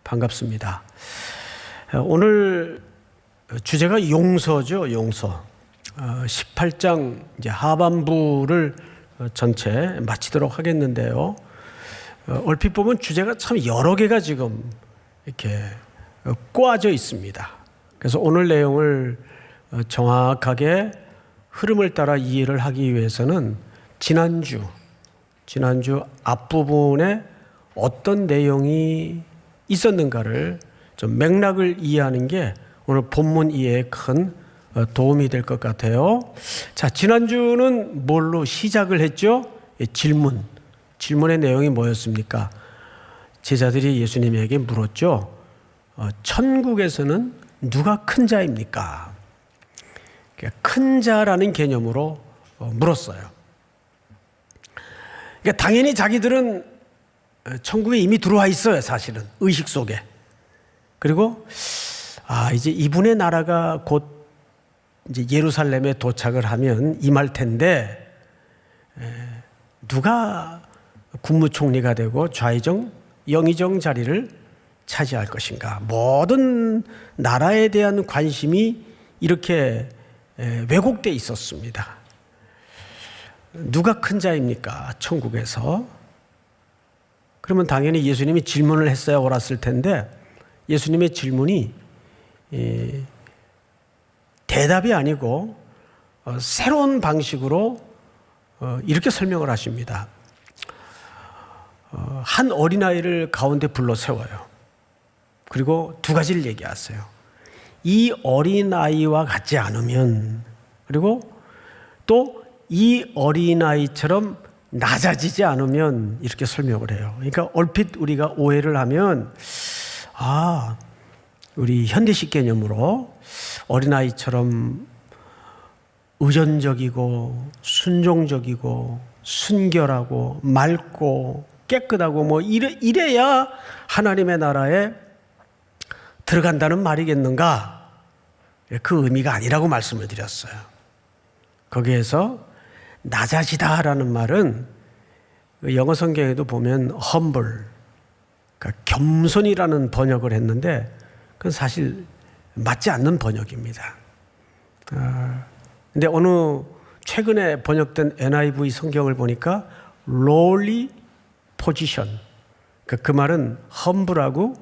반갑습니다. 오늘 주제가 용서죠, 용서. 18장 이제 하반부를 전체 마치도록 하겠는데요. 얼핏 보면 주제가 참 여러 개가 지금 이렇게 꽂아져 있습니다. 그래서 오늘 내용을 정확하게 흐름을 따라 이해를 하기 위해서는 지난주 앞부분에 어떤 내용이 있었는가를 좀 맥락을 이해하는 게 오늘 본문 이해에 큰 도움이 될 것 같아요. 자, 지난주는 뭘로 시작을 했죠? 질문의 내용이 뭐였습니까? 제자들이 예수님에게 물었죠. 천국에서는 누가 큰 자입니까? 큰 자라는 개념으로 물었어요. 그러니까 당연히 자기들은 천국에 이미 들어와 있어요, 사실은. 의식 속에. 그리고 이제 이분의 나라가 곧 이제 예루살렘에 도착을 하면 임할 텐데 누가 국무총리가 되고 좌의정, 영의정 자리를 차지할 것인가. 모든 나라에 대한 관심이 이렇게 왜곡되어 있었습니다. 누가 큰 자입니까? 천국에서. 그러면 당연히 예수님이 질문을 했어야 옳았을 텐데 예수님의 질문이 대답이 아니고 새로운 방식으로 이렇게 설명을 하십니다. 한 어린아이를 가운데 불러 세워요. 그리고 두 가지를 얘기하세요. 이 어린아이와 같지 않으면, 그리고 또 이 어린아이처럼 낮아지지 않으면, 이렇게 설명을 해요. 그러니까 얼핏 우리가 오해를 하면 우리 현대식 개념으로 어린아이처럼 의존적이고 순종적이고 순결하고 맑고 깨끗하고 뭐 이래야 하나님의 나라에 들어간다는 말이겠는가? 그 의미가 아니라고 말씀을 드렸어요. 거기에서 낮아지다라는 말은 영어 성경에도 보면 humble, 그러니까 겸손이라는 번역을 했는데 그건 사실 맞지 않는 번역입니다. 근데 어느 최근에 번역된 NIV 성경을 보니까 lowly position, 그 말은 humble하고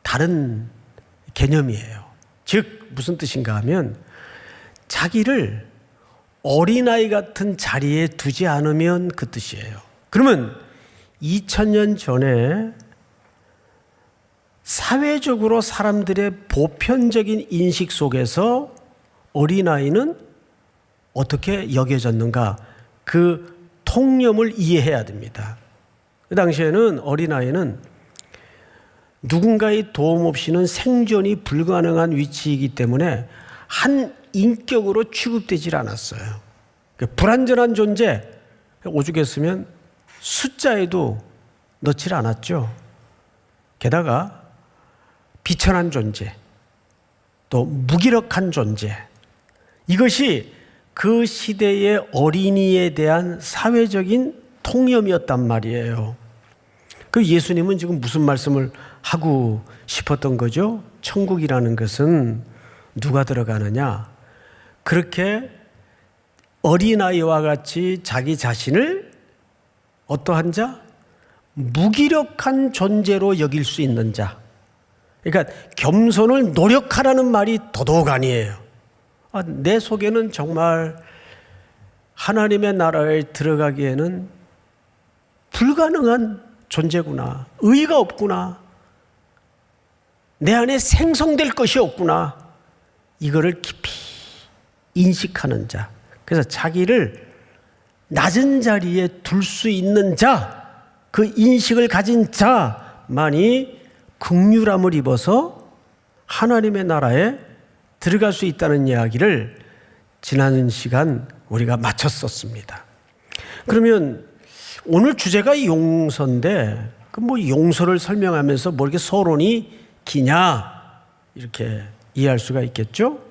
다른 개념이에요. 즉 무슨 뜻인가 하면 자기를 어린아이 같은 자리에 두지 않으면 그 뜻이에요. 그러면 2000년 전에 사회적으로 사람들의 보편적인 인식 속에서 어린아이는 어떻게 여겨졌는가, 그 통념을 이해해야 됩니다. 그 당시에는 어린아이는 누군가의 도움 없이는 생존이 불가능한 위치이기 때문에 한 인격으로 취급되질 않았어요. 불완전한 존재, 오죽했으면 숫자에도 넣질 않았죠. 게다가 비천한 존재, 또 무기력한 존재, 이것이 그 시대의 어린이에 대한 사회적인 통념이었단 말이에요. 그 예수님은 지금 무슨 말씀을 하고 싶었던 거죠? 천국이라는 것은 누가 들어가느냐? 그렇게 어린아이와 같이 자기 자신을 어떠한 자? 무기력한 존재로 여길 수 있는 자. 그러니까 겸손을 노력하라는 말이 더더욱 아니에요. 내 속에는 정말 하나님의 나라에 들어가기에는 불가능한 존재구나. 의의가 없구나. 내 안에 생성될 것이 없구나. 이거를 깊이 인식하는 자. 그래서 자기를 낮은 자리에 둘 수 있는 자, 그 인식을 가진 자만이 긍휼함을 입어서 하나님의 나라에 들어갈 수 있다는 이야기를 지난 시간 우리가 마쳤었습니다. 그러면 오늘 주제가 용서인데 그 용서를 설명하면서 뭐 이렇게 서론이 기냐 이렇게 이해할 수가 있겠죠?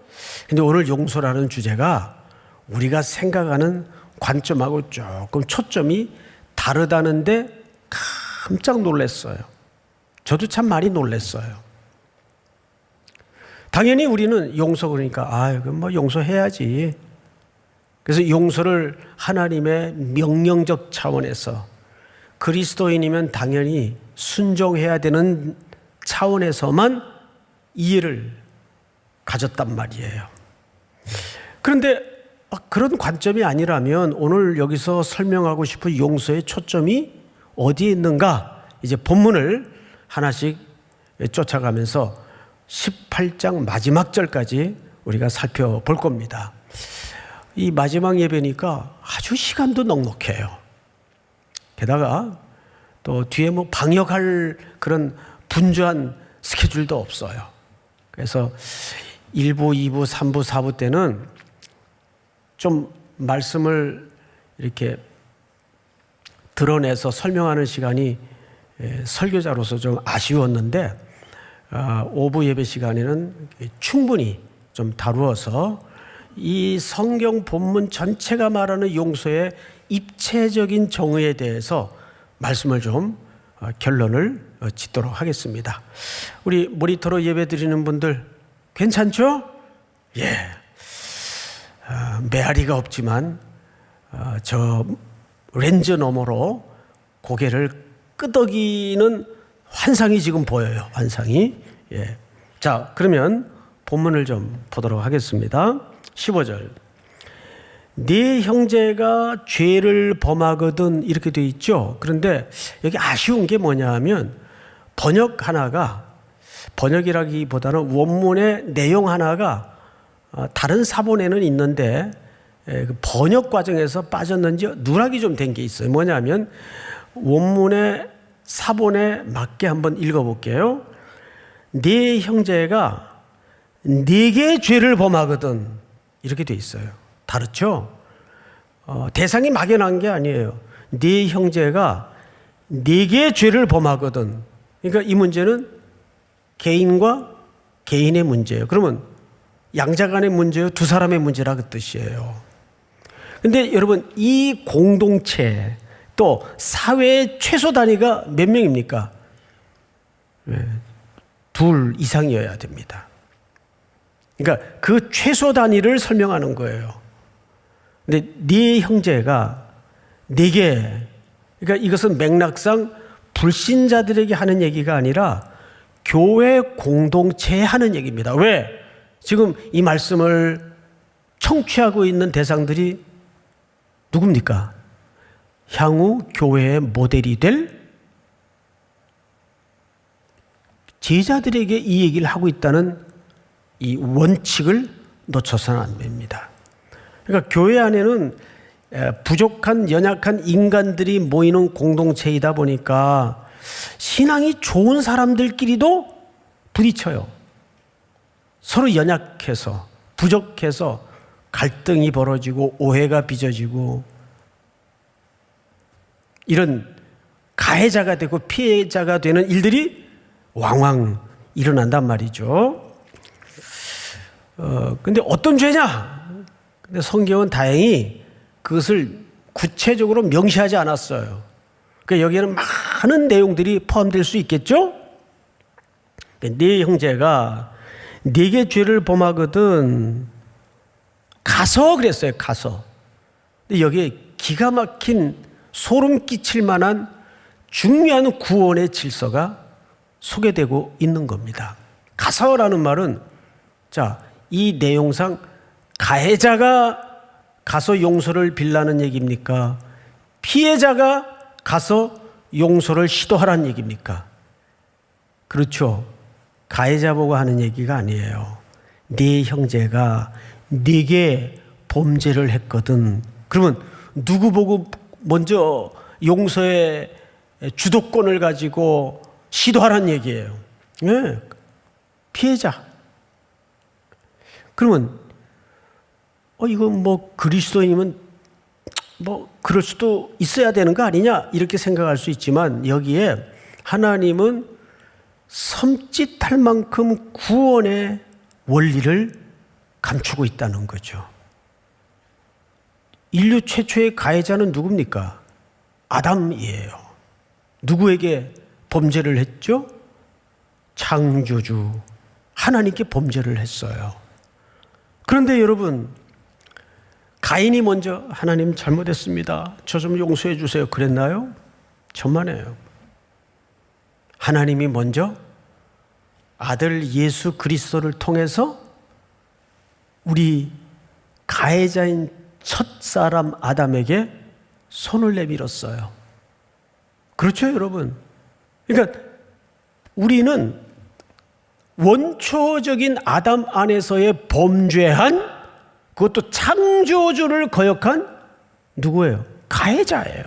근데 오늘 용서라는 주제가 우리가 생각하는 관점하고 조금 초점이 다르다는데 깜짝 놀랐어요. 저도 참 많이 놀랐어요. 당연히 우리는 용서 그러니까 그럼 뭐 용서해야지. 그래서 용서를 하나님의 명령적 차원에서 그리스도인이면 당연히 순종해야 되는 차원에서만 이해를 가졌단 말이에요. 그런데 그런 관점이 아니라면 오늘 여기서 설명하고 싶은 용서의 초점이 어디에 있는가? 이제 본문을 하나씩 쫓아가면서 18장 마지막 절까지 우리가 살펴볼 겁니다. 이 마지막 예배니까 아주 시간도 넉넉해요. 게다가 또 뒤에 뭐 방역할 그런 분주한 스케줄도 없어요. 그래서 1부, 2부, 3부, 4부 때는 좀 말씀을 이렇게 드러내서 설명하는 시간이 설교자로서 좀 아쉬웠는데 5부 예배 시간에는 충분히 좀 다루어서 이 성경 본문 전체가 말하는 용서의 입체적인 정의에 대해서 말씀을 좀 결론을 짓도록 하겠습니다. 우리 모니터로 예배 드리는 분들 괜찮죠? 예. 메아리가 없지만 저 렌즈 너머로 고개를 끄덕이는 환상이 지금 보여요. 환상이. 예. 자, 그러면 본문을 좀 보도록 하겠습니다. 15절. 네 형제가 죄를 범하거든 이렇게 되어 있죠. 그런데 여기 아쉬운 게 뭐냐 하면 번역 하나가 번역이라기보다는 원문의 내용 하나가 다른 사본에는 있는데 그 번역 과정에서 빠졌는지 누락이 좀 된 게 있어요. 뭐냐면 원문의 사본에 맞게 한번 읽어볼게요. 네 형제가 네게 죄를 범하거든 이렇게 돼 있어요. 다르죠? 대상이 막연한 게 아니에요. 네 형제가 네게 죄를 범하거든. 그러니까 이 문제는 개인과 개인의 문제예요. 그러면 양자 간의 문제예요? 두 사람의 문제라 그 뜻이에요. 근데 여러분 이 공동체 또 사회의 최소 단위가 몇 명입니까? 둘 이상이어야 됩니다. 그러니까 그 최소 단위를 설명하는 거예요. 근데 네 형제가 네게, 그러니까 이것은 맥락상 불신자들에게 하는 얘기가 아니라 교회 공동체에 하는 얘기입니다. 왜? 지금 이 말씀을 청취하고 있는 대상들이 누굽니까? 향후 교회의 모델이 될 제자들에게 이 얘기를 하고 있다는 이 원칙을 놓쳐서는 안 됩니다. 그러니까 교회 안에는 부족한 연약한 인간들이 모이는 공동체이다 보니까 신앙이 좋은 사람들끼리도 부딪혀요. 서로 연약해서 부족해서 갈등이 벌어지고 오해가 빚어지고 이런 가해자가 되고 피해자가 되는 일들이 왕왕 일어난단 말이죠. 근데 어떤 죄냐? 근데 성경은 다행히 그것을 구체적으로 명시하지 않았어요. 그러니까 여기에는 많은 내용들이 포함될 수 있겠죠? 네 형제가 네게 죄를 범하거든 가서 그랬어요. 가서. 근데 여기에 기가 막힌 소름 끼칠 만한 중요한 구원의 질서가 소개되고 있는 겁니다. 가서라는 말은 자, 이 내용상 가해자가 가서 용서를 빌라는 얘기입니까? 피해자가 가서 용서를 시도하라는 얘기입니까? 그렇죠. 가해자 보고 하는 얘기가 아니에요. 네 형제가 네게 범죄를 했거든. 그러면 누구 보고 먼저 용서의 주도권을 가지고 시도하라는 얘기예요. 네. 피해자. 그러면 이거 뭐 그리스도인이면 뭐 그럴 수도 있어야 되는 거 아니냐 이렇게 생각할 수 있지만 여기에 하나님은 섬찟할 만큼 구원의 원리를 감추고 있다는 거죠. 인류 최초의 가해자는 누굽니까? 아담이에요. 누구에게 범죄를 했죠? 창조주 하나님께 범죄를 했어요. 그런데 여러분, 가인이 먼저 하나님 잘못했습니다, 저 좀 용서해 주세요 그랬나요? 천만에요. 하나님이 먼저 아들 예수 그리스도를 통해서 우리 가해자인 첫사람 아담에게 손을 내밀었어요. 그렇죠, 여러분? 그러니까 우리는 원초적인 아담 안에서의 범죄한, 그것도 창조주를 거역한 누구예요? 가해자예요.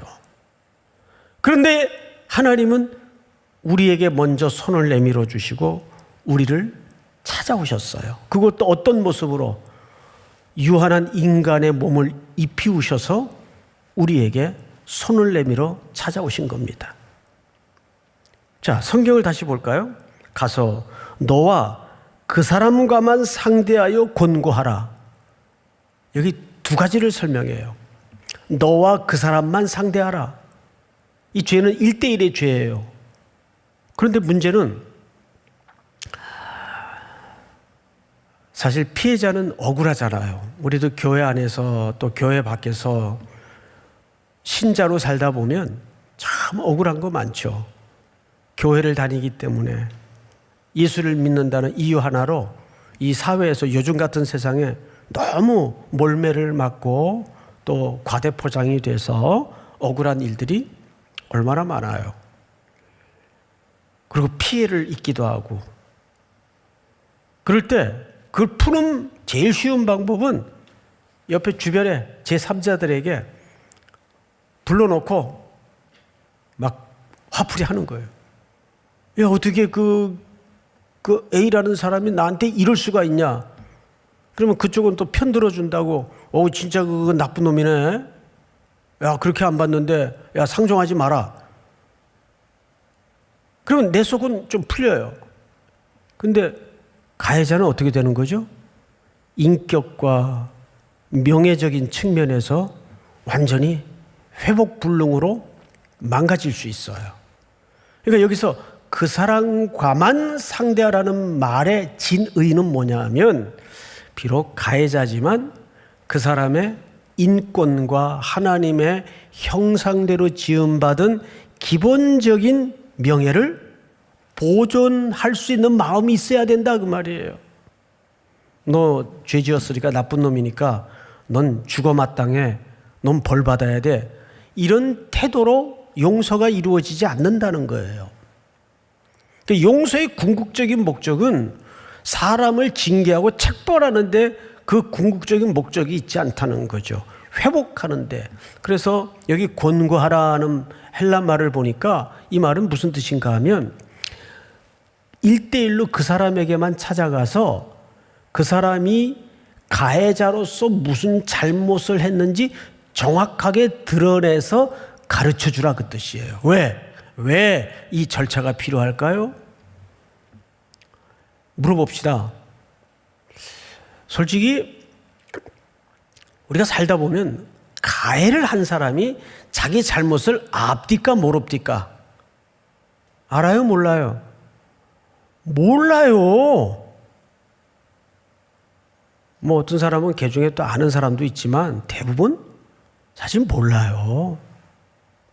그런데 하나님은 우리에게 먼저 손을 내밀어 주시고 우리를 찾아오셨어요. 그것도 어떤 모습으로? 유한한 인간의 몸을 입히우셔서 우리에게 손을 내밀어 찾아오신 겁니다. 자, 성경을 다시 볼까요? 가서 너와 그 사람과만 상대하여 권고하라. 여기 두 가지를 설명해요. 너와 그 사람만 상대하라. 이 죄는 1대1의 죄예요. 그런데 문제는 사실 피해자는 억울하잖아요. 우리도 교회 안에서 또 교회 밖에서 신자로 살다 보면 참 억울한 거 많죠. 교회를 다니기 때문에 예수를 믿는다는 이유 하나로 이 사회에서 요즘 같은 세상에 너무 몰매를 맞고 또 과대포장이 돼서 억울한 일들이 얼마나 많아요. 그리고 피해를 입기도 하고. 그럴 때 그걸 푸는 제일 쉬운 방법은 옆에 주변에 제3자들에게 불러놓고 막 화풀이 하는 거예요. 야, 어떻게 그 A라는 사람이 나한테 이럴 수가 있냐? 그러면 그쪽은 또 편 들어준다고, 진짜 그거 나쁜 놈이네. 야, 그렇게 안 봤는데, 야, 상종하지 마라. 그러면 내 속은 좀 풀려요. 근데 가해자는 어떻게 되는 거죠? 인격과 명예적인 측면에서 완전히 회복불능으로 망가질 수 있어요. 그러니까 여기서 그 사람과만 상대하라는 말의 진의는 뭐냐면, 비록 가해자지만 그 사람의 인권과 하나님의 형상대로 지음받은 기본적인 명예를 보존할 수 있는 마음이 있어야 된다, 그 말이에요. 너 죄 지었으니까 나쁜 놈이니까 넌 죽어 마땅해, 넌 벌 받아야 돼, 이런 태도로 용서가 이루어지지 않는다는 거예요. 용서의 궁극적인 목적은 사람을 징계하고 책벌하는데 그 궁극적인 목적이 있지 않다는 거죠. 회복하는데. 그래서 여기 권고하라는 헬라 말을 보니까 이 말은 무슨 뜻인가 하면 1대1로 그 사람에게만 찾아가서 그 사람이 가해자로서 무슨 잘못을 했는지 정확하게 드러내서 가르쳐 주라, 그 뜻이에요. 왜 이 절차가 필요할까요? 물어봅시다. 솔직히 우리가 살다 보면 가해를 한 사람이 자기 잘못을 압디까 모릅디까? 알아요, 몰라요? 몰라요. 뭐 어떤 사람은 개 중에 또 아는 사람도 있지만 대부분 사실 몰라요.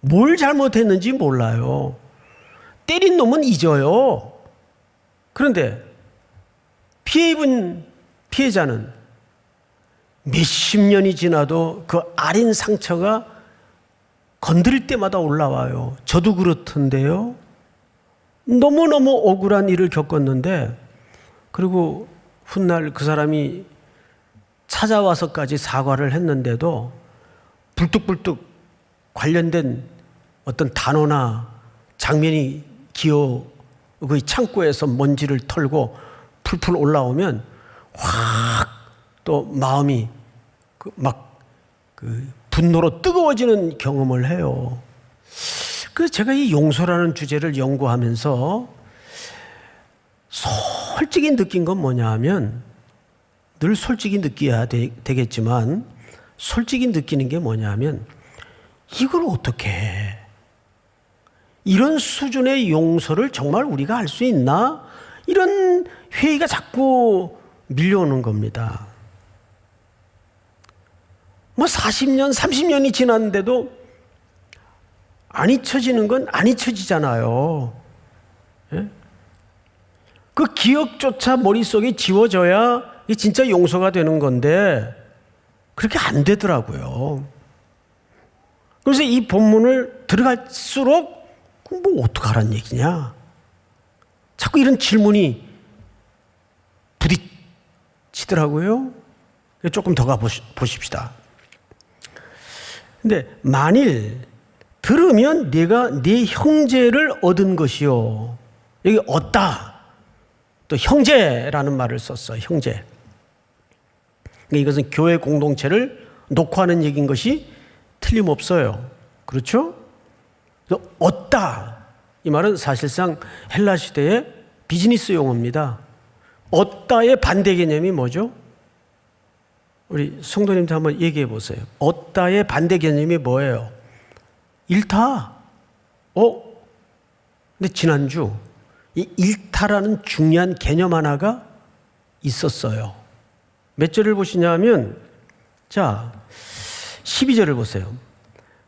뭘 잘못했는지 몰라요. 때린 놈은 잊어요. 그런데 피해 입은 피해자는 몇십 년이 지나도 그 아린 상처가 건드릴 때마다 올라와요. 저도 그렇던데요. 너무너무 억울한 일을 겪었는데, 그리고 훗날 그 사람이 찾아와서까지 사과를 했는데도 불뚝불뚝 관련된 어떤 단어나 장면이 그 창고에서 먼지를 털고 풀풀 올라오면 확 또 마음이 분노로 뜨거워지는 경험을 해요. 그래서 제가 이 용서라는 주제를 연구하면서 솔직히 느낀 건 뭐냐 하면, 늘 솔직히 느껴야 되겠지만 솔직히 느끼는 게 뭐냐 하면, 이걸 어떻게 해? 이런 수준의 용서를 정말 우리가 할 수 있나? 이런 회의가 자꾸 밀려오는 겁니다. 뭐 40년, 30년이 지났는데도 안 잊혀지는 건 안 잊혀지잖아요. 예? 그 기억조차 머릿속에 지워져야 진짜 용서가 되는 건데 그렇게 안 되더라고요. 그래서 이 본문을 들어갈수록 뭐 어떡하란 얘기냐? 자꾸 이런 질문이 부딪히더라고요. 조금 더 가보십시다. 근데 만일 들으면 네가 네 형제를 얻은 것이요. 여기 얻다. 또 형제라는 말을 썼어요. 형제. 이것은 교회 공동체를 녹화하는 얘기인 것이 틀림없어요. 그렇죠? 얻다. 이 말은 사실상 헬라 시대의 비즈니스 용어입니다. 얻다의 반대 개념이 뭐죠? 우리 성도님들 한번 얘기해 보세요. 얻다의 반대 개념이 뭐예요? 일타. 근데 지난주 이 일타라는 중요한 개념 하나가 있었어요. 몇 절을 보시냐면, 자, 12절을 보세요.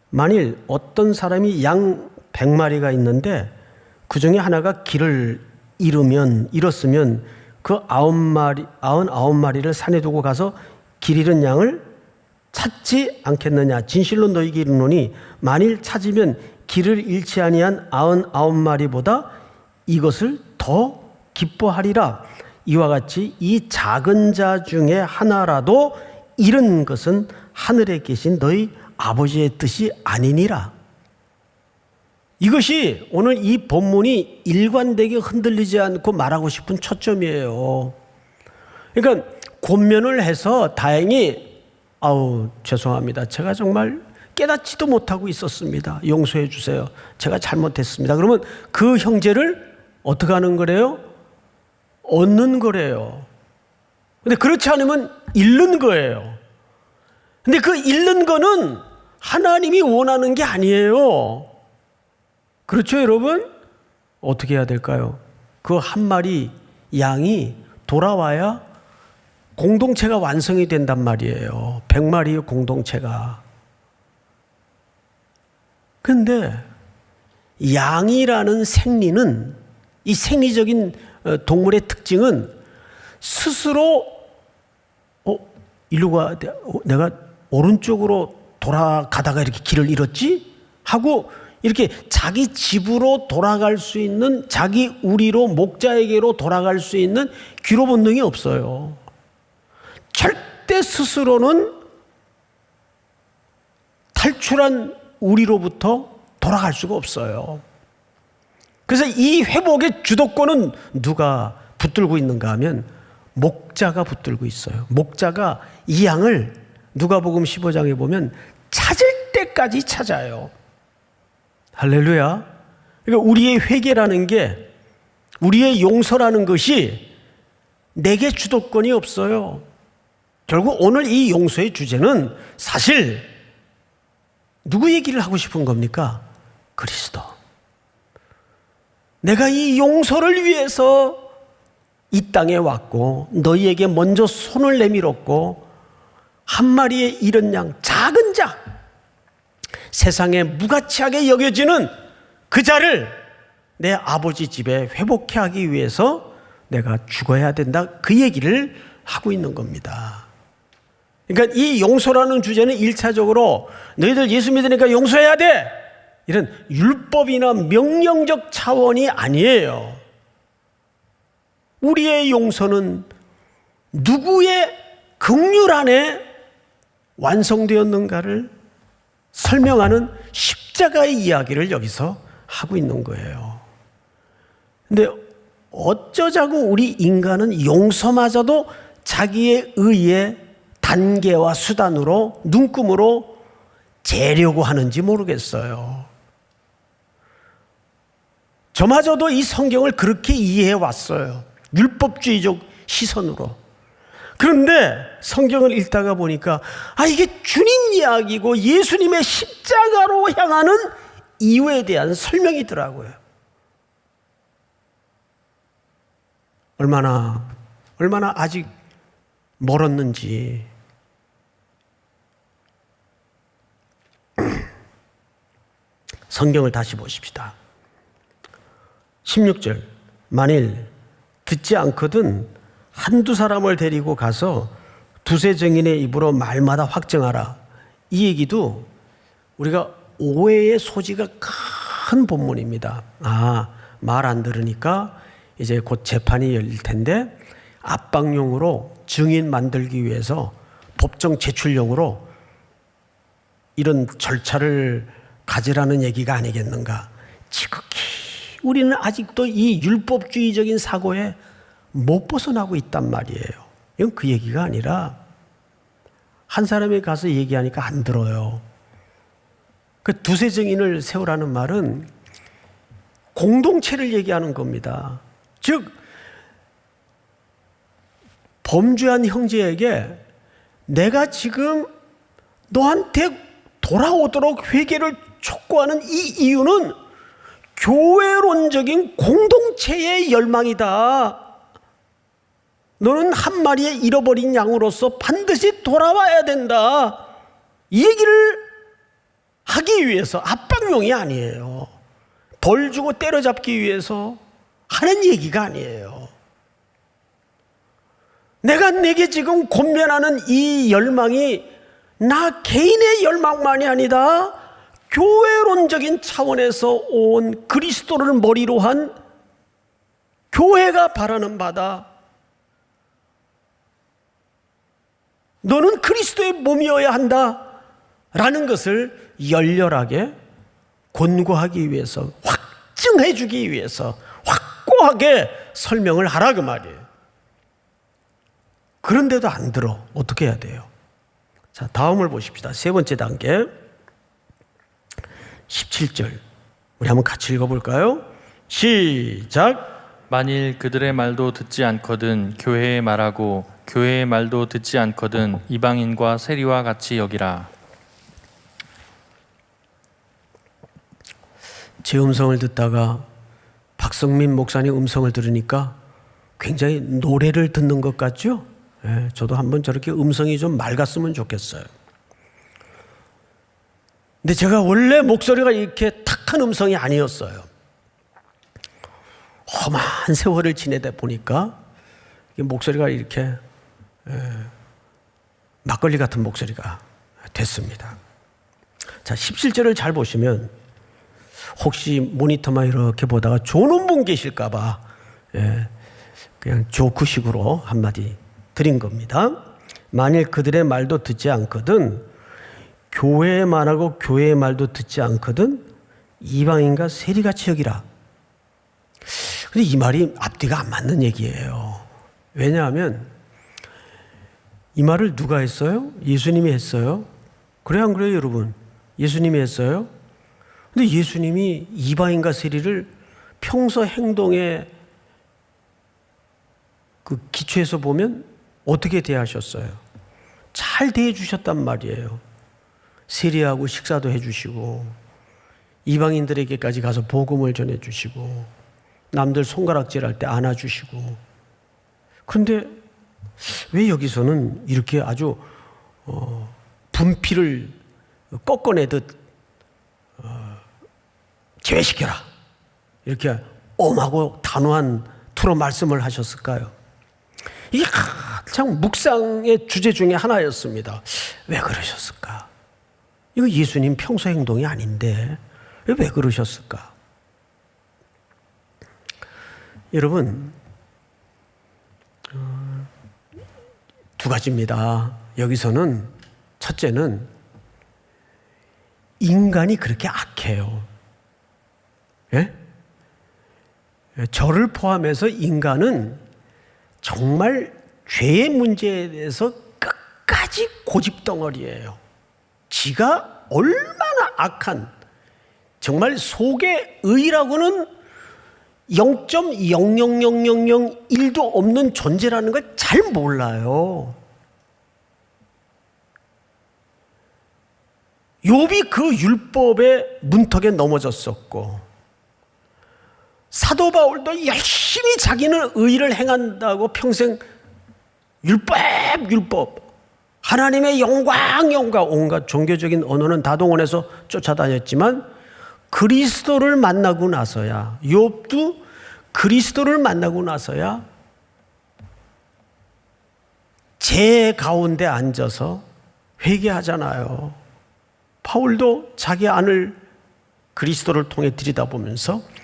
만일 어떤 사람이 양 100마리가 있는데 그 중에 하나가 길을 잃었으면 그 99마리를 산에 두고 가서 길 잃은 양을 찾지 않겠느냐. 진실로 너희에게 이르노니 만일 찾으면 길을 잃지 아니한 99마리보다 이것을 더 기뻐하리라. 이와 같이 이 작은 자 중에 하나라도 잃은 것은 하늘에 계신 너희 아버지의 뜻이 아니니라. 이것이 오늘 이 본문이 일관되게 흔들리지 않고 말하고 싶은 초점이에요. 그러니까 권면을 해서 다행히 죄송합니다. 제가 정말 깨닫지도 못하고 있었습니다. 용서해 주세요. 제가 잘못했습니다. 그러면 그 형제를 어떻게 하는 거래요? 얻는 거래요. 근데 그렇지 않으면 잃는 거예요. 근데 그 잃는 거는 하나님이 원하는 게 아니에요. 그렇죠, 여러분? 어떻게 해야 될까요? 그 한 마리 양이 돌아와야 공동체가 완성이 된단 말이에요. 100마리의 공동체가. 근데 양이라는 생리는, 이 생리적인 동물의 특징은 스스로 일로 가, 내가 오른쪽으로 돌아가다가 이렇게 길을 잃었지? 하고 이렇게 자기 집으로 돌아갈 수 있는, 자기 우리로 목자에게로 돌아갈 수 있는 귀로 본능이 없어요. 절대 스스로는 탈출한 우리로부터 돌아갈 수가 없어요. 그래서 이 회복의 주도권은 누가 붙들고 있는가 하면 목자가 붙들고 있어요. 목자가 이 양을 누가복음 15장에 보면 찾을 때까지 찾아요. 할렐루야. 그러니까 우리의 회개라는 게, 우리의 용서라는 것이 내게 주도권이 없어요. 결국 오늘 이 용서의 주제는 사실 누구 얘기를 하고 싶은 겁니까? 그리스도. 내가 이 용서를 위해서 이 땅에 왔고 너희에게 먼저 손을 내밀었고 한 마리의 잃은 양, 작은 자, 세상에 무가치하게 여겨지는 그 자를 내 아버지 집에 회복해 하기 위해서 내가 죽어야 된다. 그 얘기를 하고 있는 겁니다. 그러니까 이 용서라는 주제는 1차적으로 너희들 예수 믿으니까 용서해야 돼, 이런 율법이나 명령적 차원이 아니에요. 우리의 용서는 누구의 긍휼 안에 완성되었는가를 설명하는 십자가의 이야기를 여기서 하고 있는 거예요. 근데 어쩌자고 우리 인간은 용서마저도 자기의 의의 단계와 수단으로, 눈금으로 재려고 하는지 모르겠어요. 저마저도 이 성경을 그렇게 이해해 왔어요. 율법주의적 시선으로. 그런데 성경을 읽다가 보니까 이게 주님 이야기고 예수님의 십자가로 향하는 이유에 대한 설명이더라고요. 얼마나 아직 멀었는지. 성경을 다시 보십시다. 16절, 만일 듣지 않거든 한두 사람을 데리고 가서 두세 증인의 입으로 말마다 확증하라. 이 얘기도 우리가 오해의 소지가 큰 본문입니다. 말 안 들으니까 이제 곧 재판이 열릴 텐데 압박용으로 증인 만들기 위해서 법정 제출용으로 이런 절차를 가지라는 얘기가 아니겠는가. 지극히 우리는 아직도 이 율법주의적인 사고에 못 벗어나고 있단 말이에요. 이건 그 얘기가 아니라 한 사람이 가서 얘기하니까 안 들어요. 그 두세 증인을 세우라는 말은 공동체를 얘기하는 겁니다. 즉 범죄한 형제에게 내가 지금 너한테 돌아오도록 회개를 촉구하는 이 이유는 교회론적인 공동체의 열망이다. 너는 한 마리의 잃어버린 양으로서 반드시 돌아와야 된다. 이 얘기를 하기 위해서, 압박용이 아니에요. 벌 주고 때려잡기 위해서 하는 얘기가 아니에요. 내게 지금 권면하는 이 열망이 나 개인의 열망만이 아니다. 교회론적인 차원에서 온 그리스도를 머리로 한 교회가 바라는 바다. 너는 그리스도의 몸이어야 한다 라는 것을 열렬하게 권고하기 위해서, 확증해 주기 위해서 확고하게 설명을 하라 그 말이에요. 그런데도 안 들어. 어떻게 해야 돼요? 자, 다음을 보십시다. 세 번째 단계 17절 우리 한번 같이 읽어볼까요? 시작. 만일 그들의 말도 듣지 않거든 교회의 말하고 교회의 말도 듣지 않거든 이방인과 세리와 같이 여기라. 제 음성을 듣다가 박성민 목사님 음성을 들으니까 굉장히 노래를 듣는 것 같죠? 저도 한번 저렇게 음성이 좀 맑았으면 좋겠어요. 근데 제가 원래 목소리가 이렇게 탁한 음성이 아니었어요. 험한 세월을 지내다 보니까 목소리가 이렇게 막걸리 같은 목소리가 됐습니다. 자, 17절을 잘 보시면 혹시 모니터만 이렇게 보다가 조는 분 계실까 봐 그냥 조크식으로 한마디 드린 겁니다. 만일 그들의 말도 듣지 않거든 교회의 말하고 교회의 말도 듣지 않거든 이방인과 세리같이 여기라. 근데 이 말이 앞뒤가 안 맞는 얘기예요. 왜냐하면 이 말을 누가 했어요? 예수님이 했어요. 그래요 안 그래요 여러분? 예수님이 했어요. 근데 예수님이 이방인과 세리를 평소 행동의 그 기초에서 보면 어떻게 대하셨어요? 잘 대해 주셨단 말이에요. 세리하고 식사도 해주시고 이방인들에게까지 가서 복음을 전해주시고 남들 손가락질할 때 안아주시고. 그런데 왜 여기서는 이렇게 아주 분필을 꺾어내듯 제외시켜라 이렇게 엄하고 단호한 투로 말씀을 하셨을까요? 이게 가장 묵상의 주제 중에 하나였습니다. 왜 그러셨을까? 이거 예수님 평소 행동이 아닌데 왜 그러셨을까? 여러분, 두 가지입니다. 여기서는 첫째는 인간이 그렇게 악해요. 예? 저를 포함해서 인간은 정말 죄의 문제에 대해서 끝까지 고집덩어리예요. 지가 얼마나 악한, 정말 속에 의라고는 0.00001도 없는 존재라는 걸 잘 몰라요. 욥이 그 율법의 문턱에 넘어졌었고 사도 바울도 열심히 자기는 의를 행한다고 평생 율법, 하나님의 영광 온갖 종교적인 언어는 다 동원해서 쫓아다녔지만 그리스도를 만나고 나서야, 욥도 그리스도를 만나고 나서야 제 가운데 앉아서 회개하잖아요. 바울도 자기 안을 그리스도를 통해 들여다보면서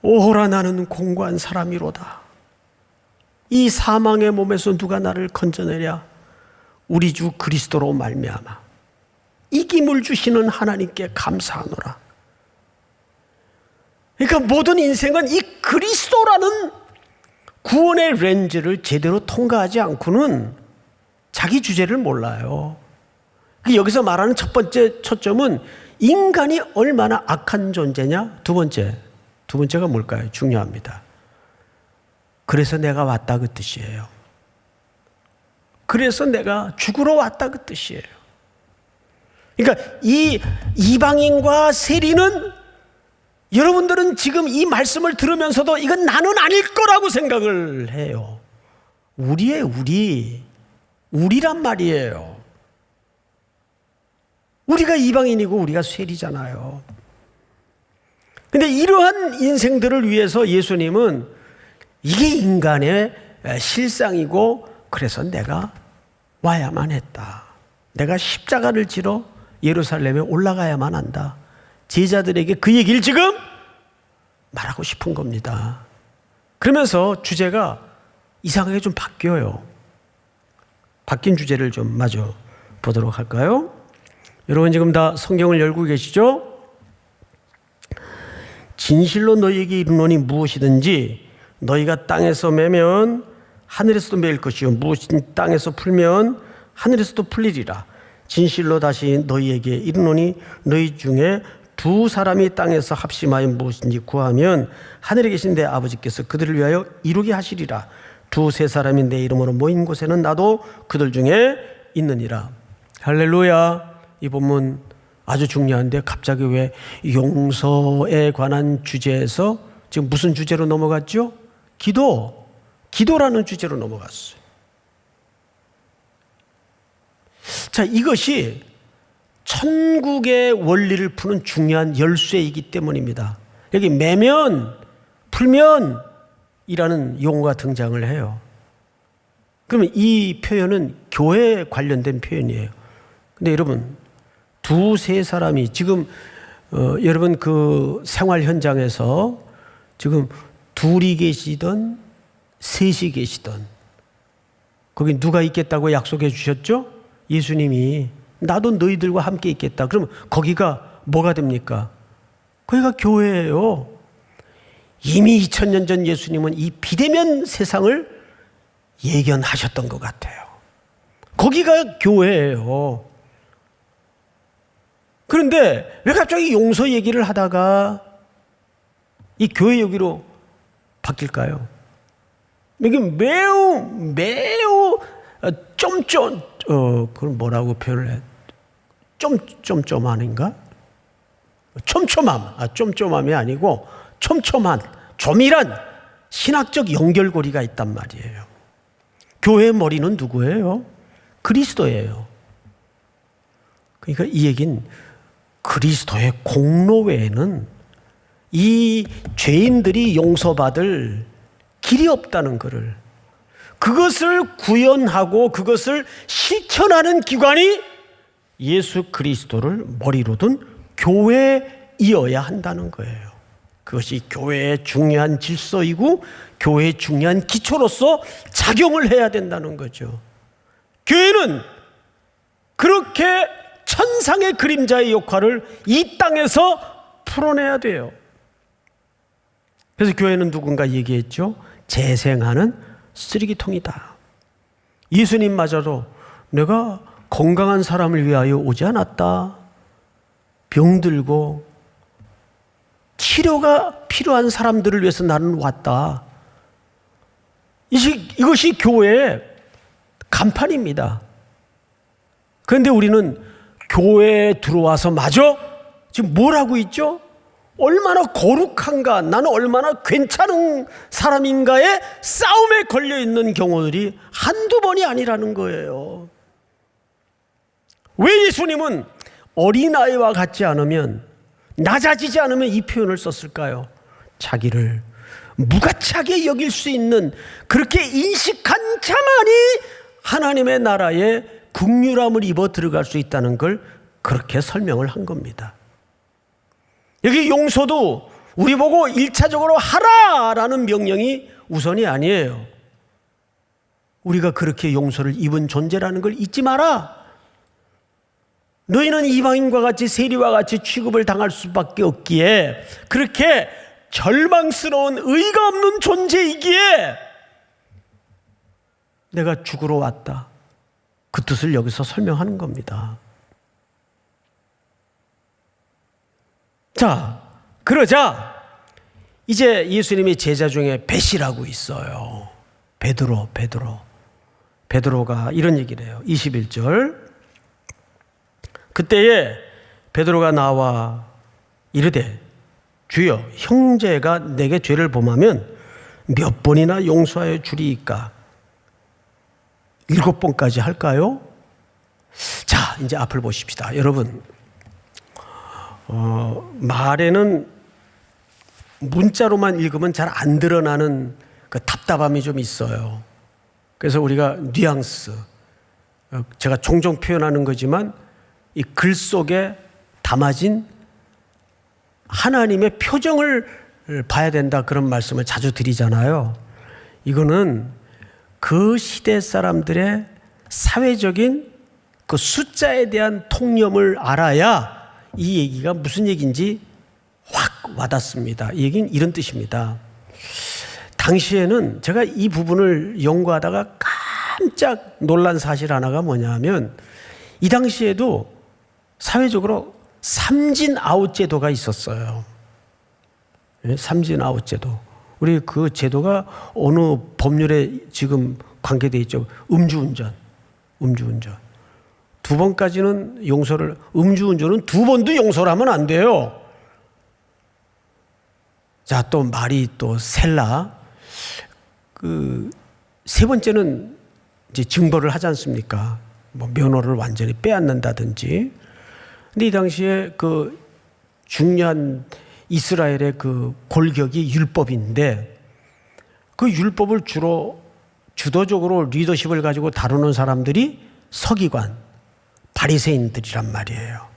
오호라 나는 공고한 사람이로다. 이 사망의 몸에서 누가 나를 건져내랴. 우리 주 그리스도로 말미암아 이김을 주시는 하나님께 감사하노라. 그러니까 모든 인생은 이 그리스도라는 구원의 렌즈를 제대로 통과하지 않고는 자기 주제를 몰라요. 여기서 말하는 첫 번째 초점은 인간이 얼마나 악한 존재냐. 두 번째가 뭘까요? 중요합니다. 그래서 내가 왔다 그 뜻이에요. 그래서 내가 죽으러 왔다 그 뜻이에요. 그러니까 이 이방인과 세리는, 여러분들은 지금 이 말씀을 들으면서도 이건 나는 아닐 거라고 생각을 해요. 우리란 말이에요. 우리가 이방인이고 우리가 세리잖아요. 근데 이러한 인생들을 위해서 예수님은 이게 인간의 실상이고 그래서 내가 와야만 했다. 내가 십자가를 지러 예루살렘에 올라가야만 한다. 제자들에게 그 얘기를 지금 말하고 싶은 겁니다. 그러면서 주제가 이상하게 좀 바뀌어요. 바뀐 주제를 좀 마저 보도록 할까요? 여러분 지금 다 성경을 열고 계시죠? 진실로 너희에게 이르노니 무엇이든지 너희가 땅에서 매면 하늘에서도 매일 것이요 무엇이든 땅에서 풀면 하늘에서도 풀리리라. 진실로 다시 너희에게 이르노니 너희 중에 두 사람이 땅에서 합심하여 무엇인지 구하면 하늘에 계신 내 아버지께서 그들을 위하여 이루게 하시리라. 두세 사람이 내 이름으로 모인 곳에는 나도 그들 중에 있느니라. 할렐루야. 이 본문 아주 중요한데 갑자기 왜 용서에 관한 주제에서 지금 무슨 주제로 넘어갔죠? 기도라는 주제로 넘어갔어요. 자, 이것이 천국의 원리를 푸는 중요한 열쇠이기 때문입니다. 여기 매면, 풀면 이라는 용어가 등장을 해요. 그러면 이 표현은 교회에 관련된 표현이에요. 근데 여러분, 두세 사람이 지금 여러분 그 생활 현장에서 지금 둘이 계시던 셋이 계시던 거기 누가 있겠다고 약속해 주셨죠? 예수님이 나도 너희들과 함께 있겠다. 그러면 거기가 뭐가 됩니까? 거기가 교회예요. 이미 2000년 전 예수님은 이 비대면 세상을 예견하셨던 것 같아요. 거기가 교회예요. 그런데 왜 갑자기 용서 얘기를 하다가 이 교회 여기로 바뀔까요? 이게 매우 그걸 뭐라고 표현을 해? 아닌가? 촘촘함이 아니고 촘촘한, 조밀한 신학적 연결고리가 있단 말이에요. 교회의 머리는 누구예요? 그리스도예요. 그러니까 이 얘기는 그리스도의 공로 외에는 이 죄인들이 용서받을 길이 없다는 것을, 그것을 구현하고 그것을 실천하는 기관이 예수 그리스도를 머리로 둔 교회이어야 한다는 거예요. 그것이 교회의 중요한 질서이고 교회의 중요한 기초로서 작용을 해야 된다는 거죠. 교회는 그렇게 천상의 그림자의 역할을 이 땅에서 풀어내야 돼요. 그래서 교회는 누군가 얘기했죠. 재생하는 쓰레기통이다. 예수님마저도 내가 건강한 사람을 위하여 오지 않았다. 병들고 치료가 필요한 사람들을 위해서 나는 왔다. 이것이 교회의 간판입니다. 그런데 우리는 교회에 들어와서 마저 지금 뭘 하고 있죠? 얼마나 거룩한가, 나는 얼마나 괜찮은 사람인가의 싸움에 걸려 있는 경우들이 한두 번이 아니라는 거예요. 왜 예수님은 어린아이와 같지 않으면, 낮아지지 않으면 이 표현을 썼을까요? 자기를 무가치하게 여길 수 있는 그렇게 인식한 자만이 하나님의 나라에 긍휼함을 입어 들어갈 수 있다는 걸 그렇게 설명을 한 겁니다. 여기 용서도 우리 보고 1차적으로 하라라는 명령이 우선이 아니에요. 우리가 그렇게 용서를 입은 존재라는 걸 잊지 마라. 너희는 이방인과 같이 세리와 같이 취급을 당할 수밖에 없기에, 그렇게 절망스러운 의가 없는 존재이기에 내가 죽으러 왔다. 그 뜻을 여기서 설명하는 겁니다. 자, 그러자 이제 예수님의 제자 중에 벳이라고 있어요. 베드로가 이런 얘기를 해요. 21절. 그때에 베드로가 나와 이르되 주여, 형제가 내게 죄를 범하면 몇 번이나 용서하여 주리이까? 7번까지 할까요? 자, 이제 앞을 보십시다. 여러분, 말에는 문자로만 읽으면 잘 안 드러나는 그 답답함이 좀 있어요. 그래서 우리가 뉘앙스, 제가 종종 표현하는 거지만 이 글 속에 담아진 하나님의 표정을 봐야 된다, 그런 말씀을 자주 드리잖아요. 이거는 그 시대 사람들의 사회적인 그 숫자에 대한 통념을 알아야 이 얘기가 무슨 얘기인지 확 와닿습니다. 이 얘기는 이런 뜻입니다. 당시에는 제가 이 부분을 연구하다가 깜짝 놀란 사실 하나가 뭐냐면, 이 당시에도 사회적으로 삼진아웃 제도가 있었어요. 삼진아웃 제도. 우리 그 제도가 어느 법률에 지금 관계되어 있죠. 음주운전. 2번까지는 용서를, 음주운전은 2번도 용서를 하면 안 돼요. 자, 또 말이 또 셀라. 그 3번째는 이제 증벌을 하지 않습니까? 뭐 면허를 완전히 빼앗는다든지. 근데 이 당시에 그 중요한 이스라엘의 그 골격이 율법인데, 그 율법을 주도적으로 리더십을 가지고 다루는 사람들이 서기관, 바리새인들이란 말이에요.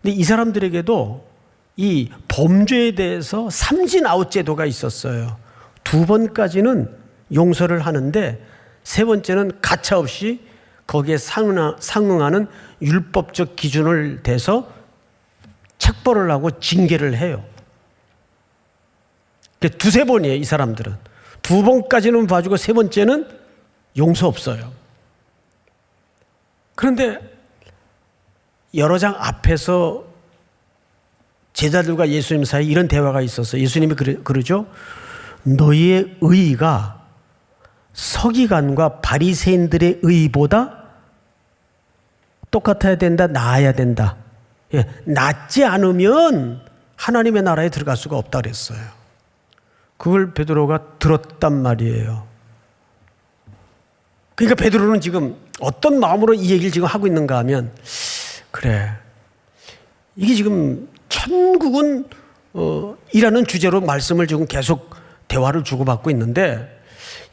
근데 이 사람들에게도 이 범죄에 대해서 삼진아웃 제도가 있었어요. 2번까지는 용서를 하는데 3번째는 가차없이 거기에 상응하는 율법적 기준을 대서 책벌을 하고 징계를 해요. 2-3번이에요, 이 사람들은. 2번까지는 봐주고 3번째는 용서 없어요. 그런데 여러 장 앞에서 제자들과 예수님 사이에 이런 대화가 있었어요. 예수님이 그러죠. 너희의 의의가 서기관과 바리새인들의 의의보다 똑같아야 된다, 나아야 된다. 낫지 않으면 하나님의 나라에 들어갈 수가 없다 그랬어요. 그걸 베드로가 들었단 말이에요. 그러니까 베드로는 지금 어떤 마음으로 이 얘기를 지금 하고 있는가 하면, 그래, 이게 지금 천국은 이라는 주제로 말씀을 지금 계속 대화를 주고받고 있는데,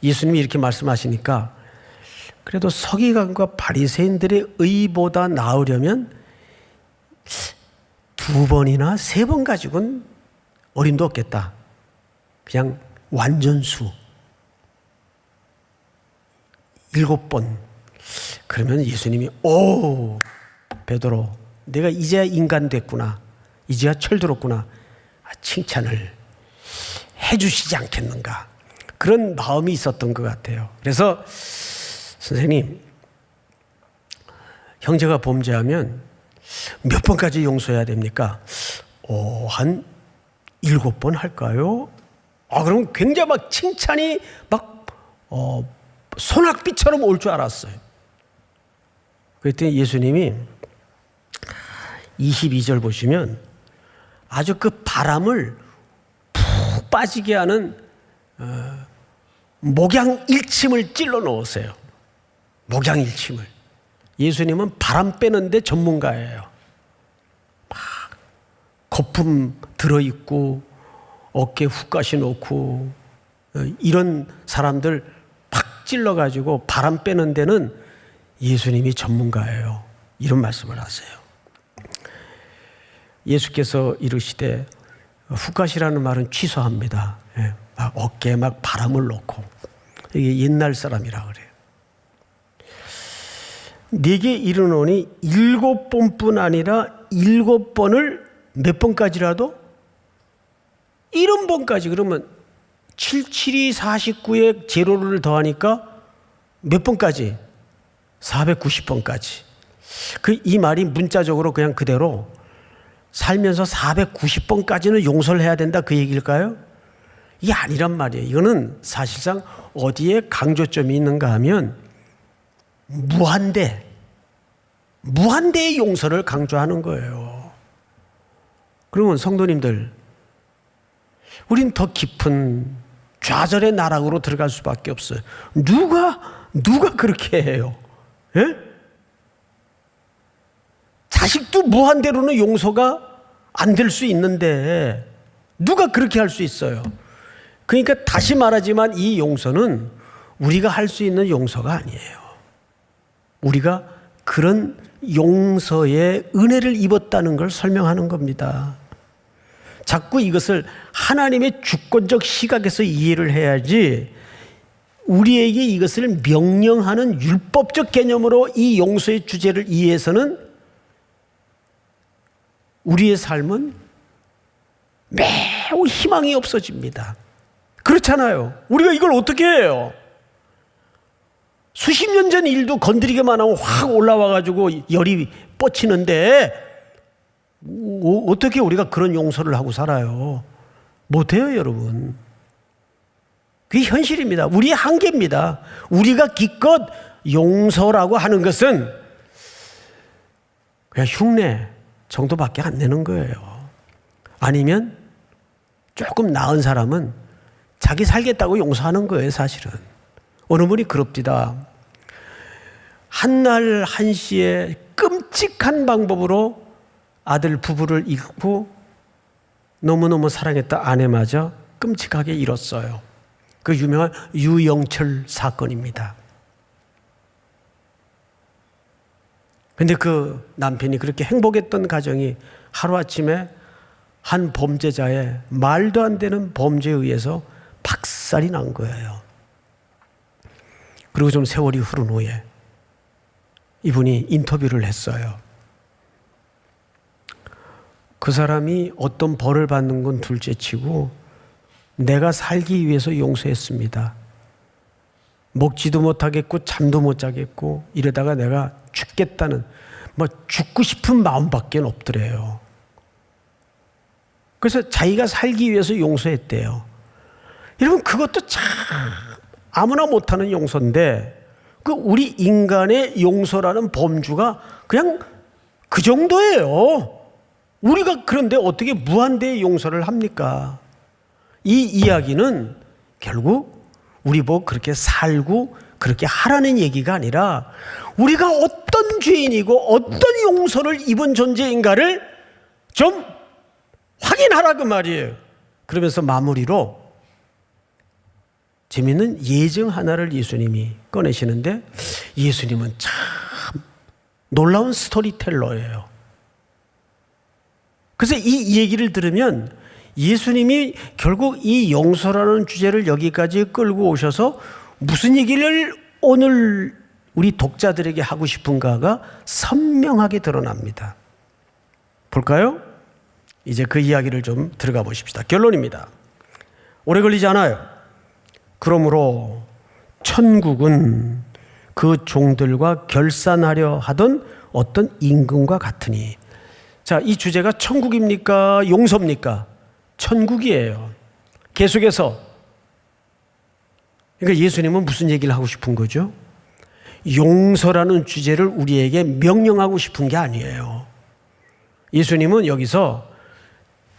예수님이 이렇게 말씀하시니까 그래도 서기관과 바리새인들의 의보다 나으려면 2번이나 3번 가지고는 어림도 없겠다. 그냥 완전수 7번. 그러면 예수님이 오, 베드로, 내가 이제야 인간 됐구나, 이제야 철들었구나, 칭찬을 해주시지 않겠는가, 그런 마음이 있었던 것 같아요. 그래서 선생님, 형제가 범죄하면 몇 번까지 용서해야 됩니까? 한 7번 할까요? 그럼 굉장히 막 칭찬이 막 소낙비처럼 올 줄 알았어요. 그랬더니 예수님이 22절 보시면, 아주 그 바람을 푹 빠지게 하는 목양일침을 찔러 넣었어요. 목양일침을. 예수님은 바람 빼는데 전문가예요. 막 거품 들어있고 어깨 훅 가시 놓고 이런 사람들 팍 찔러가지고 바람 빼는 데는 예수님이 전문가예요. 이런 말씀을 하세요. 예수께서 이르시되 훅가시라는 말은 취소합니다. 막 어깨에 막 바람을 넣고. 이게 옛날 사람이라 그래요. 네게 이르노니 7번뿐 아니라 7번을 몇 번까지라도? 70번까지. 그러면 7, 7이 49에 제로를 더하니까 몇 번까지? 490번까지. 이 말이 문자적으로 그냥 그대로 살면서 490번까지는 용서를 해야 된다 그 얘기일까요? 이게 아니란 말이에요. 이거는 사실상 어디에 강조점이 있는가 하면 무한대의 용서를 강조하는 거예요. 그러면 성도님들, 우린 더 깊은 좌절의 나락으로 들어갈 수밖에 없어요. 누가 그렇게 해요? 예? 자식도 무한대로는 용서가 안 될 수 있는데 누가 그렇게 할 수 있어요? 그러니까 다시 말하지만 이 용서는 우리가 할 수 있는 용서가 아니에요. 우리가 그런 용서의 은혜를 입었다는 걸 설명하는 겁니다. 자꾸 이것을 하나님의 주권적 시각에서 이해를 해야지 우리에게 이것을 명령하는 율법적 개념으로 이 용서의 주제를 이해해서는 우리의 삶은 매우 희망이 없어집니다. 그렇잖아요. 우리가 이걸 어떻게 해요? 수십 년 전 일도 건드리기만 하면 확 올라와가지고 열이 뻗치는데 어떻게 우리가 그런 용서를 하고 살아요? 못해요, 여러분. 그게 현실입니다. 우리의 한계입니다. 우리가 기껏 용서라고 하는 것은 그냥 흉내 정도밖에 안 내는 거예요. 아니면 조금 나은 사람은 자기 살겠다고 용서하는 거예요, 사실은. 어느 분이 그럽디다. 한날 한시에 끔찍한 방법으로 아들 부부를 잃고 너무너무 사랑했던 아내마저 끔찍하게 잃었어요. 그 유명한 유영철 사건입니다. 근데 그 남편이 그렇게 행복했던 가정이 하루아침에 한 범죄자의 말도 안 되는 범죄에 의해서 박살이 난 거예요. 그리고 좀 세월이 흐른 후에 이분이 인터뷰를 했어요. 그 사람이 어떤 벌을 받는 건 둘째치고 내가 살기 위해서 용서했습니다. 먹지도 못하겠고 잠도 못 자겠고 이러다가 내가 죽겠다는 죽고 싶은 마음밖에 없더래요. 그래서 자기가 살기 위해서 용서했대요. 여러분, 그것도 참 아무나 못하는 용서인데 그 우리 인간의 용서라는 범주가 그냥 그 정도예요. 우리가 그런데 어떻게 무한대의 용서를 합니까? 이 이야기는 결국 우리 보고 그렇게 살고 그렇게 하라는 얘기가 아니라 우리가 어떤 죄인이고 어떤 용서를 입은 존재인가를 좀 확인하라 그 말이에요. 그러면서 마무리로 재미있는 예증 하나를 예수님이 꺼내시는데 예수님은 참 놀라운 스토리텔러예요. 그래서 이 얘기를 들으면 예수님이 결국 이 용서라는 주제를 여기까지 끌고 오셔서 무슨 얘기를 오늘 우리 독자들에게 하고 싶은가가 선명하게 드러납니다. 볼까요? 이제 그 이야기를 좀 들어가 보십시다. 결론입니다. 오래 걸리지 않아요. 그러므로 천국은 그 종들과 결산하려 하던 어떤 임금과 같으니. 자, 이 주제가 천국입니까? 용서입니까? 천국이에요. 계속해서 그러니까 예수님은 무슨 얘기를 하고 싶은 거죠? 용서라는 주제를 우리에게 명령하고 싶은 게 아니에요. 예수님은 여기서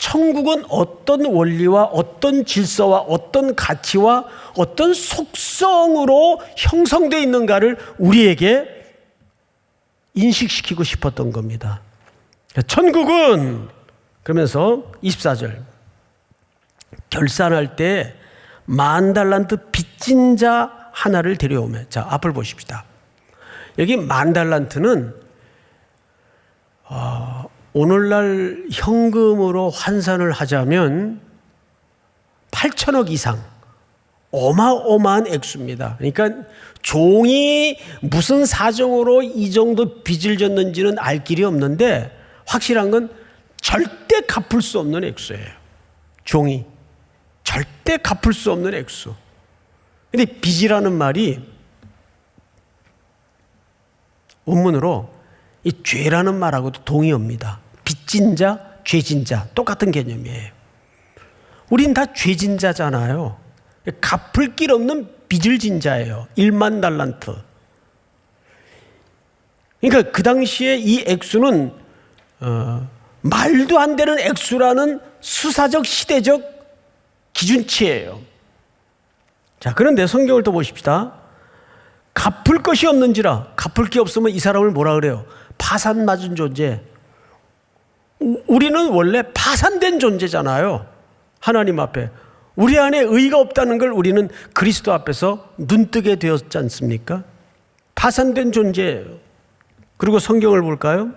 천국은 어떤 원리와 어떤 질서와 어떤 가치와 어떤 속성으로 형성되어 있는가를 우리에게 인식시키고 싶었던 겁니다. 천국은 그러면서 24절 결산할 때 10,000달란트 빚진 자 하나를 데려오면, 자 앞을 보십시다. 여기 10,000달란트는 오늘날 현금으로 환산을 하자면 8천억 이상, 어마어마한 액수입니다. 그러니까 종이 무슨 사정으로 이 정도 빚을 졌는지는 알 길이 없는데 확실한 건 절대 갚을 수 없는 액수예요. 종이 절대 갚을 수 없는 액수. 근데 빚이라는 말이 원문으로 이 죄라는 말하고도 동의어입니다. 빚진 자, 죄진 자 똑같은 개념이에요. 우린 다 죄진 자잖아요. 갚을 길 없는 빚을 진 자예요. 10,000달란트. 그러니까 그 당시에 이 액수는 말도 안 되는 액수라는 수사적 시대적 기준치예요. 자, 그런데 성경을 또 보십시다. 갚을 것이 없는지라. 갚을 게 없으면 이 사람을 뭐라 그래요? 파산 맞은 존재. 우리는 원래 파산된 존재잖아요. 하나님 앞에. 우리 안에 의가 없다는 걸 우리는 그리스도 앞에서 눈뜨게 되었지 않습니까? 파산된 존재예요. 그리고 성경을 볼까요?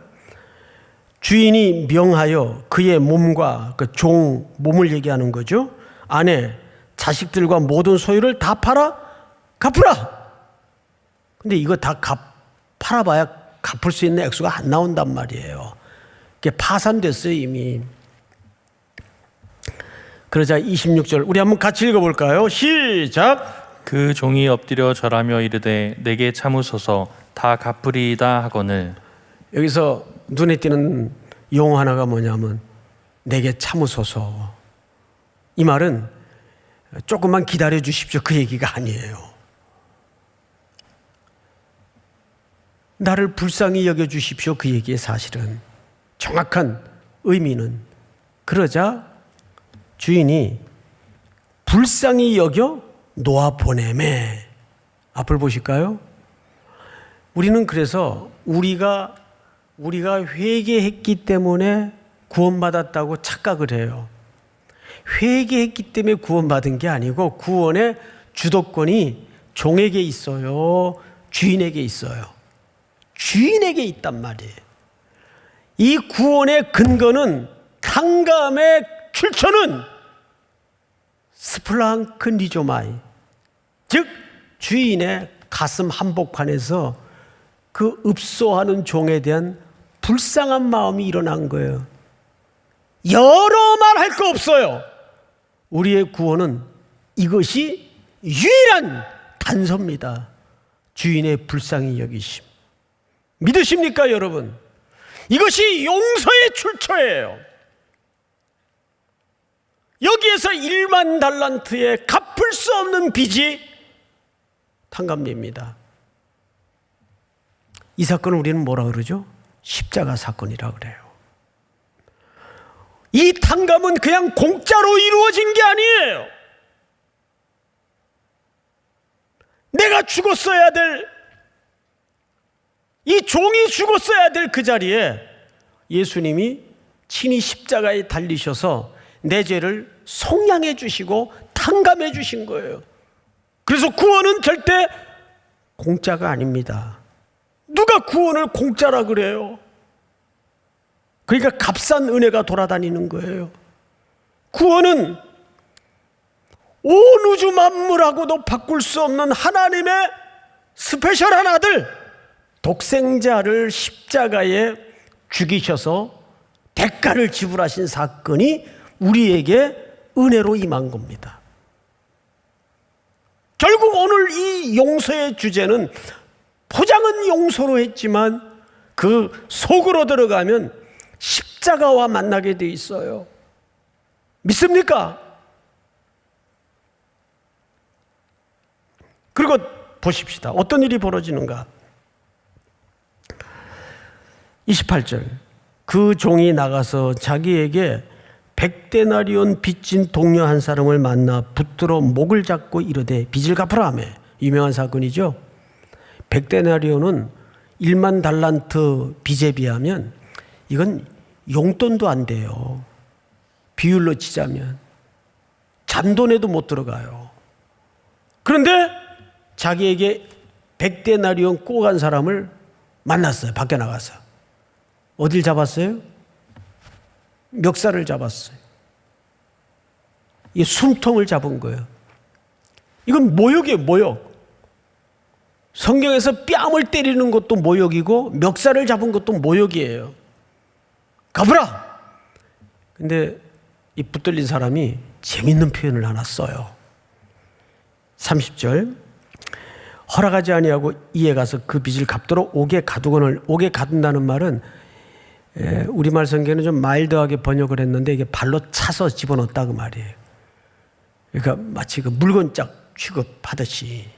주인이 명하여 그의 몸과 그 종 몸을 얘기하는 거죠. 아내, 자식들과 모든 소유를 다 팔아 갚으라. 근데 이거 다 팔아봐야 갚을 수 있는 액수가 안 나온단 말이에요. 그게 파산됐어요 이미. 그러자 26절 우리 한번 같이 읽어볼까요? 시작. 그 종이 엎드려 절하며 이르되 내게 참으소서 다 갚으리이다 하거늘. 여기서 눈에 띄는 용어 하나가 뭐냐면 내게 참으소서. 이 말은 조금만 기다려 주십시오 그 얘기가 아니에요. 나를 불쌍히 여겨 주십시오 그 얘기의 사실은 정확한 의미는. 그러자 주인이 불쌍히 여겨 놓아 보내매. 앞을 보실까요? 우리는 그래서 우리가 회개했기 때문에 구원받았다고 착각을 해요. 회개했기 때문에 구원받은 게 아니고 구원의 주도권이 종에게 있어요? 주인에게 있어요? 주인에게 있단 말이에요. 이 구원의 근거는 탕감의 출처는 스플랑크 리조마이, 즉 주인의 가슴 한복판에서 그 읍소하는 종에 대한 불쌍한 마음이 일어난 거예요. 여러 말 할 거 없어요. 우리의 구원은 이것이 유일한 단서입니다. 주인의 불쌍히 여기심. 믿으십니까 여러분? 이것이 용서의 출처예요. 여기에서 10,000달란트의 갚을 수 없는 빚이 탕감됩니다. 이 사건을 우리는 뭐라 그러죠? 십자가 사건이라 그래요. 이 탕감은 그냥 공짜로 이루어진 게 아니에요. 내가 죽었어야 될, 이 종이 죽었어야 될 그 자리에 예수님이 친히 십자가에 달리셔서 내 죄를 속량해 주시고 탕감해 주신 거예요. 그래서 구원은 절대 공짜가 아닙니다. 누가 구원을 공짜라 그래요? 그러니까 값싼 은혜가 돌아다니는 거예요. 구원은 온 우주 만물하고도 바꿀 수 없는 하나님의 스페셜한 아들, 독생자를 십자가에 죽이셔서 대가를 지불하신 사건이 우리에게 은혜로 임한 겁니다. 결국 오늘 이 용서의 주제는 포장은 용서로 했지만 그 속으로 들어가면 십자가와 만나게 돼 있어요. 믿습니까? 그리고 보십시다. 어떤 일이 벌어지는가? 28절 그 종이 나가서 자기에게 100데나리온 빚진 동료 한 사람을 만나 붙들어 목을 잡고 이르되 빚을 갚으라 하며. 유명한 사건이죠. 100데나리온은 1만 달란트 빚에 비하면 이건 용돈도 안 돼요. 비율로 치자면 잔돈에도 못 들어가요. 그런데 자기에게 100데나리온 꼬간 사람을 만났어요. 밖에 나가서. 어딜 잡았어요? 멱살을 잡았어요. 이 숨통을 잡은 거예요. 이건 모욕이에요, 모욕. 성경에서 뺨을 때리는 것도 모욕이고 멱살을 잡은 것도 모욕이에요. 가보라! 근데 이 붙들린 사람이 재밌는 표현을 하나 써요. 30절. 허락하지 아니하고 이에 가서 그 빚을 갚도록 옥에 가두거늘. 옥에 가둔다는 말은 우리말 성경에는 좀 마일드하게 번역을 했는데 이게 발로 차서 집어넣었다 그 말이에요. 그러니까 마치 그 물건짝 취급하듯이.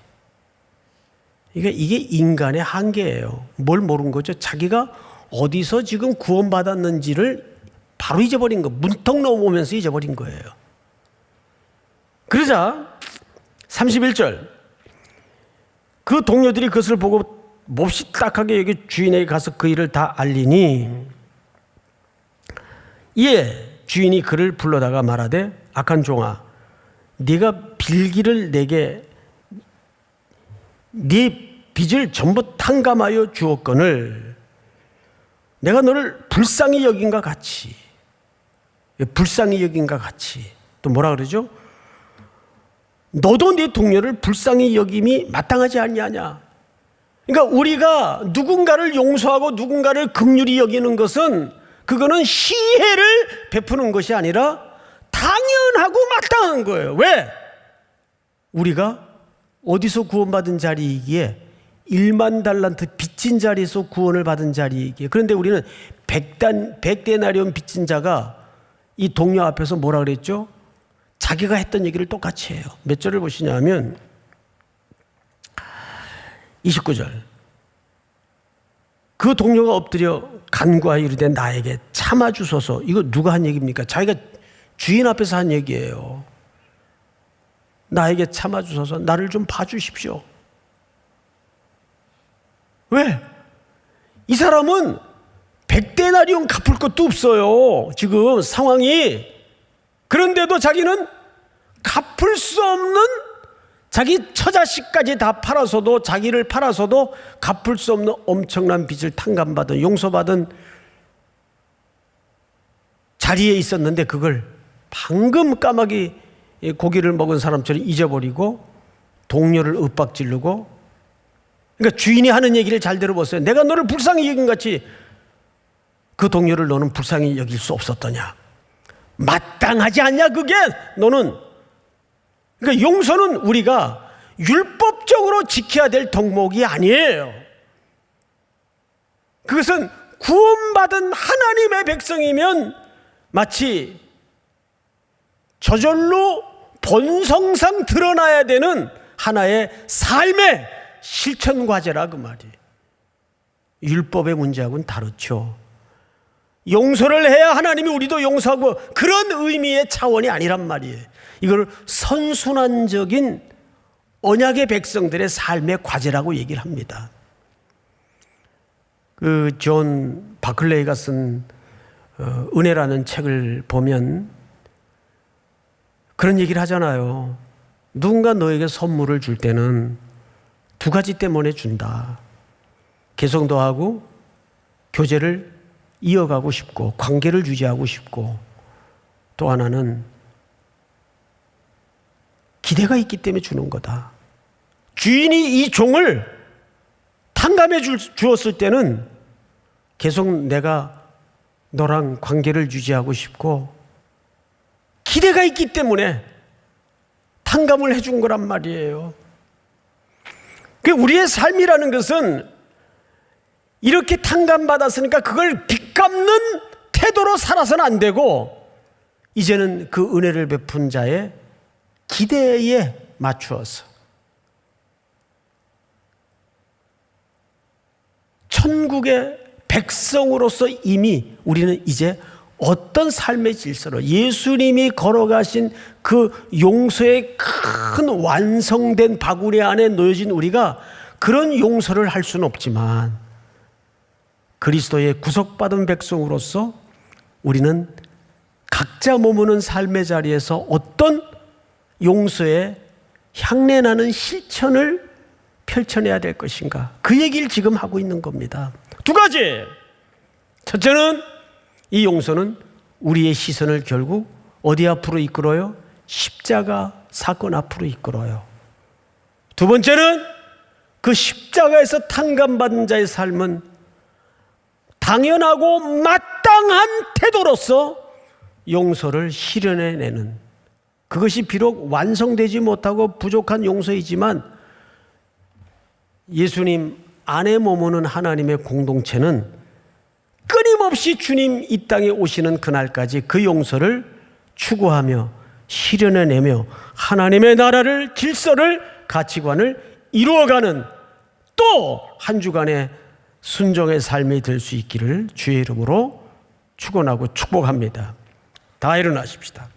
그러니까 이게 인간의 한계예요. 뭘 모르는 거죠? 자기가 어디서 지금 구원받았는지를 바로 잊어버린 거. 문턱 넘어오면서 잊어버린 거예요. 그러자 31절. 그 동료들이 그것을 보고 몹시 딱하게 여기 주인에게 가서 그 일을 다 알리니 이에 주인이 그를 불러다가 말하되 악한 종아 네가 빌기를 내게 네 빚을 전부 탕감하여 주었거늘 내가 너를 불쌍히 여긴과 같이 또 뭐라 그러죠? 너도 네 동료를 불쌍히 여김이 마땅하지 아니하냐. 그러니까 우리가 누군가를 용서하고 누군가를 긍휼히 여기는 것은 그거는 시혜를 베푸는 것이 아니라 당연하고 마땅한 거예요. 왜? 우리가 어디서 구원받은 자리이기에 1만 달란트 빚진 자리에서 구원을 받은 자리이기에. 그런데 우리는 100데나리온 빚진 자가 이 동료 앞에서 뭐라 그랬죠? 자기가 했던 얘기를 똑같이 해요. 몇 절을 보시냐면 29절. 그 동료가 엎드려 간구하여 이르되 나에게 참아주소서. 이거 누가 한 얘기입니까? 자기가 주인 앞에서 한 얘기예요. 나에게 참아주소서. 나를 좀 봐주십시오. 왜? 이 사람은 100데나리온 갚을 것도 없어요. 지금 상황이. 그런데도 자기는 갚을 수 없는 자기 처자식까지 다 팔아서도 자기를 팔아서도 갚을 수 없는 엄청난 빚을 탕감받은 용서받은 자리에 있었는데 그걸 방금 까마귀 고기를 먹은 사람처럼 잊어버리고 동료를 윽박지르고 그러니까 주인이 하는 얘기를 잘 들어보세요. 내가 너를 불쌍히 여긴 같이 그 동료를 너는 불쌍히 여길 수 없었더냐. 마땅하지 않냐 그게 너는. 그러니까 용서는 우리가 율법적으로 지켜야 될 덕목이 아니에요. 그것은 구원받은 하나님의 백성이면 마치 저절로 본성상 드러나야 되는 하나의 삶의 실천 과제라 그 말이에요. 율법의 문제하고는 다르죠. 용서를 해야 하나님이 우리도 용서하고 그런 의미의 차원이 아니란 말이에요. 이걸 선순환적인 언약의 백성들의 삶의 과제라고 얘기를 합니다. 그 존 바클레이가 쓴 은혜라는 책을 보면 그런 얘기를 하잖아요. 누군가 너에게 선물을 줄 때는 두 가지 때문에 준다. 개성도 하고 교제를 이어가고 싶고 관계를 유지하고 싶고 또 하나는 기대가 있기 때문에 주는 거다. 주인이 이 종을 탕감해 주었을 때는 계속 내가 너랑 관계를 유지하고 싶고 기대가 있기 때문에 탕감을 해준 거란 말이에요. 우리의 삶이라는 것은 이렇게 탕감받았으니까 그걸 빚갚는 태도로 살아서는 안 되고 이제는 그 은혜를 베푼 자의 기대에 맞추어서 천국의 백성으로서 이미 우리는 이제 어떤 삶의 질서로 예수님이 걸어가신 그 용서의 큰 완성된 바구니 안에 놓여진 우리가 그런 용서를 할 수는 없지만 그리스도의 구속받은 백성으로서 우리는 각자 머무는 삶의 자리에서 어떤 용서의 향내나는 실천을 펼쳐내야 될 것인가, 그 얘기를 지금 하고 있는 겁니다. 두 가지. 첫째는 이 용서는 우리의 시선을 결국 어디 앞으로 이끌어요? 십자가 사건 앞으로 이끌어요. 두 번째는 그 십자가에서 탄감받은 자의 삶은 당연하고 마땅한 태도로서 용서를 실현해내는, 그것이 비록 완성되지 못하고 부족한 용서이지만 예수님 안에 머무는 하나님의 공동체는 끊임없이 주님 이 땅에 오시는 그날까지 그 용서를 추구하며 실현해내며 하나님의 나라를, 질서를, 가치관을 이루어가는 또 한 주간의 순종의 삶이 될 수 있기를 주의 이름으로 축원하고 축복합니다. 다 일어나십시다.